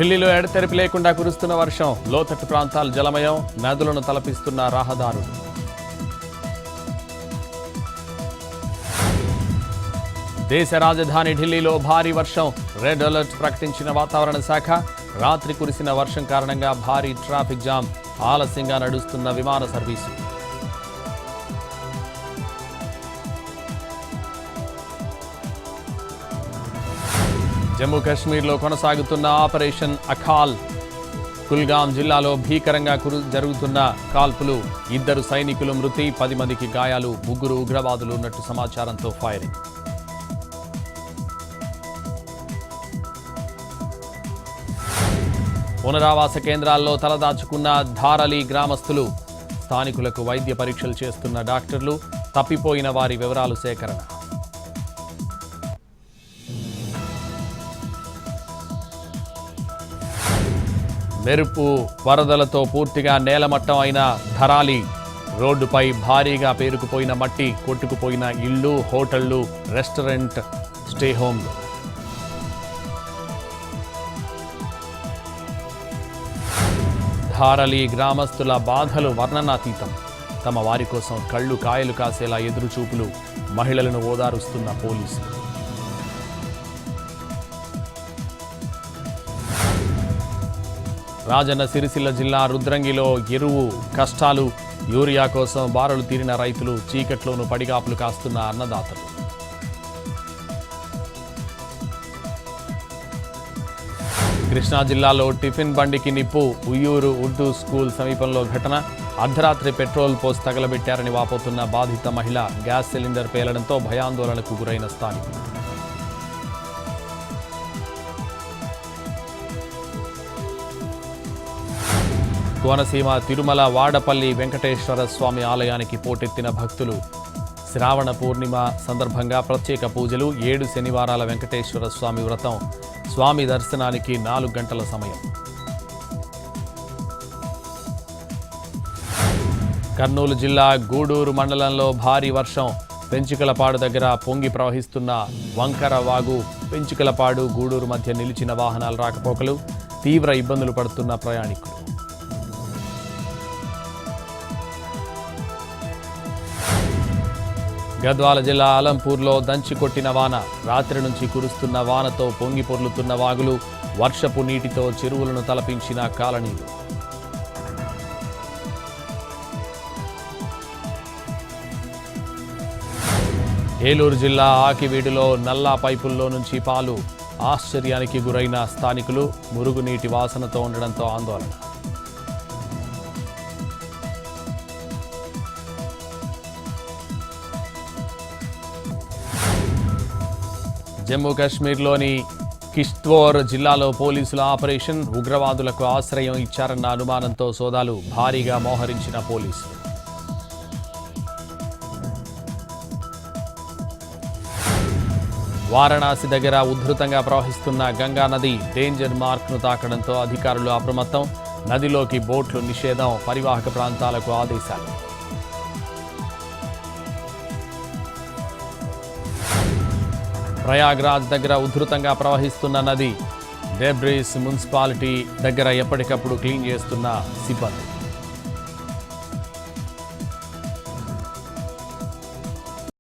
ఢిల్లీలో ఎడతెరిపి లేకుండా కురుస్తున్న వర్షం, లోతట్టు ప్రాంతాలు జలమయం, నదులను తలపిస్తున్న రహదారులు. దేశ రాజధాని ఢిల్లీలో భారీ వర్షం, రెడ్ అలర్ట్ ప్రకటించిన వాతావరణ శాఖ. రాత్రి కురిసిన వర్షం కారణంగా భారీ ట్రాఫిక్ జామ్, ఆలస్యంగా నడుస్తున్న విమాన సర్వీసు. జమ్మూ కాశ్మీర్లో కొనసాగుతున్న ఆపరేషన్ అఖాల్. కుల్గాం జిల్లాలో భీకరంగా జరుగుతున్న కాల్పులు, 2 సైనికులు మృతి, 10 మందికి గాయాలు, 3 ఉగ్రవాదులు ఉన్నట్టు సమాచారంతో ఫైరింగ్. పునరావాస కేంద్రాల్లో తలదాచుకున్న ధారలి గ్రామస్తులు, స్థానికులకు వైద్య పరీక్షలు చేస్తున్న డాక్టర్లు, తప్పిపోయిన వారి వివరాలు సేకరణ. మెరుపు వరదలతో పూర్తిగా నేలమట్టం అయిన ధరాలి. రోడ్డుపై భారీగా పేరుకుపోయిన మట్టి, కొట్టుకుపోయిన ఇళ్లు, హోటళ్లు, రెస్టారెంట్, స్టే హోమ్లు. ధారలి గ్రామస్తుల బాధలు వర్ణనాతీతం. తమ వారి కోసం కళ్ళు కాయలు కాసేలా ఎదురుచూపులు, మహిళలను ఓదారుస్తున్న పోలీసులు. రాజన్న సిరిసిల్ల జిల్లా రుద్రంగిలో ఎరువు కష్టాలు, యూరియా కోసం బారులు తీరిన రైతులు, చీకట్లోనూ పడిగాపులు కాస్తున్న అన్నదాతలు. కృష్ణా జిల్లాలో టిఫిన్ బండికి నిప్పు, ఉయ్యూరు ఉర్దూ స్కూల్ సమీపంలో ఘటన. అర్ధరాత్రి పెట్రోల్ పోసి తగలబెట్టారని వాపోతున్న బాధిత మహిళ, గ్యాస్ సిలిండర్ పేలడంతో భయాందోళనకు గురైన స్థానికులు. కోనసీమ తిరుమల వాడపల్లి వెంకటేశ్వర స్వామి ఆలయానికి పోటెత్తిన భక్తులు. శ్రావణ పూర్ణిమ సందర్భంగా ప్రత్యేక పూజలు, 7 శనివారాల వెంకటేశ్వర స్వామి వ్రతం. స్వామి దర్శనానికి 4 గంటల సమయం. కర్నూలు జిల్లా గూడూరు మండలంలో భారీ వర్షం. పెంచికలపాడు దగ్గర పొంగి ప్రవహిస్తున్న వంకర వాగు. పెంచికలపాడు గూడూరు మధ్య నిలిచిన వాహనాల రాకపోకలు, తీవ్ర ఇబ్బందులు పడుతున్న ప్రయాణికులు. గద్వాల జిల్లా అలంపూర్లో దంచి కొట్టిన వాన. రాత్రి నుంచి కురుస్తున్న వానతో పొంగి పొర్లుతున్న వాగులు, వర్షపు నీటితో చెరువులను తలపించిన కాలనీలు. ఏలూరు జిల్లా ఆకివీడులో నల్లా పైపుల్లో నుంచి పాలు. ఆశ్చర్యానికి గురైన స్థానికులు, మురుగునీటి వాసనతో ఉండడంతో ఆందోళన. జమ్మూ కాశ్మీర్లోని కిష్త్వార్ జిల్లాలో పోలీసుల ఆపరేషన్. ఉగ్రవాదులకు ఆశ్రయం ఇచ్చారన్న అనుమానంతో సోదాలు, భారీగా మోహరించిన పోలీసులు. వారణాసి దగ్గర ఉధృతంగా ప్రవహిస్తున్న గంగా నది డేంజర్ మార్క్ను తాకడంతో అధికారులు అప్రమత్తం. నదిలోకి బోట్లు నిషేధం, పరివాహక ప్రాంతాలకు ఆదేశాలు. ప్రయాగ్రాజ్ దగ్గర ఉధృతంగా ప్రవహిస్తున్న నది. డెబ్రీస్ మున్సిపాలిటీ దగ్గర ఎప్పటికప్పుడు క్లీన్ చేస్తున్న సిబ్బంది.